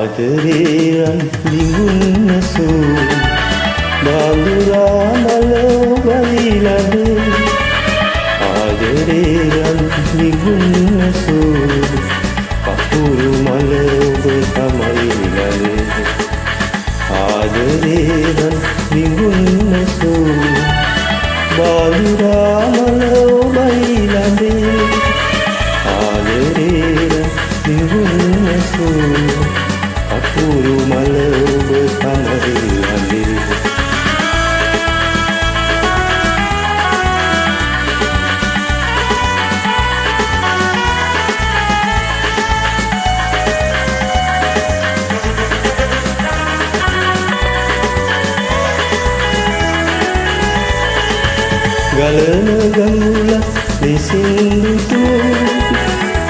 ආදරේරන් දිගුන්නසු බාඳුරා මල ඔබයිලද ආදරේරන් දිගුන්නසු කපුරු මල ඔබ තමයිලද ආදරේරන් දිගුන්නසු බාඳුරා මල ඔබයිලද ආදරේරන් දිගුන්නසු කපුරු මල ඔබ තමයිලද ගලන ගඟුල දෙසින් දුටු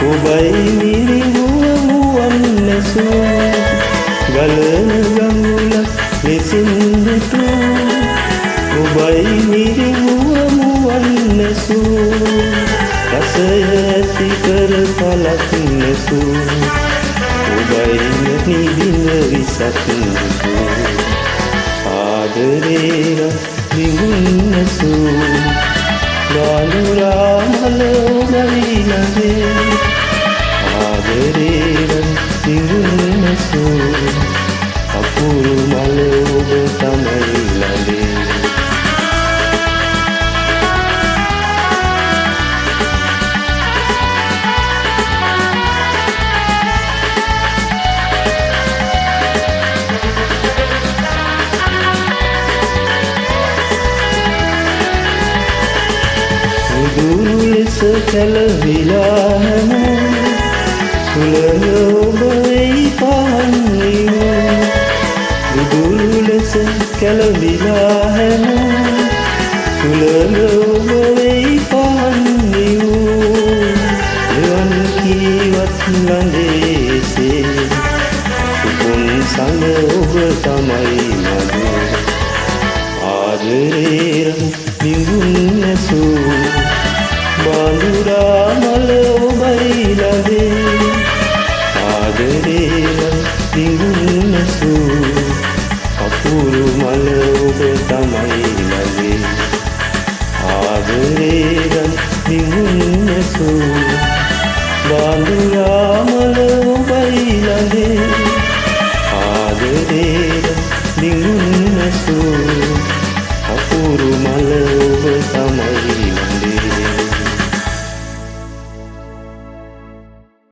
ඔබයි මිරිඟුව මුවන් නැසූ ගලන ගඟුල දෙසින් දුටු ඔබයි මිරිඟුව මුවන් නැසූ රසය ඇති කර පලක් නැසූ ඔබයි නිදින විසක් නැසූ ආදරේර දිගුන්නසු බාඳුරා මල ඔබයිලද ආදරේරන් දිගුන්නසු කපුරු මල ඔබ තමයිලද දුරු ලෙස කැළවිලා හැමෝම සුළඟ ඔබ එයි පාන්නේ දුරු ලෙස කැළවිලා හැමෝම සුළඟ ඔබ එයි පාන්නේ එවන් කීවත් ළඟේසේ සුකුන් සඳ ඔබ තමයි මගේ ආදරේරන් දිගුන්නසු බාඳුරා මල ඔබයිලද ආදරේරන් දිගුන්නසු කපුරු මල ඔබ තමයිලද ආදරේරන් දිගුන්නසු බාඳුරා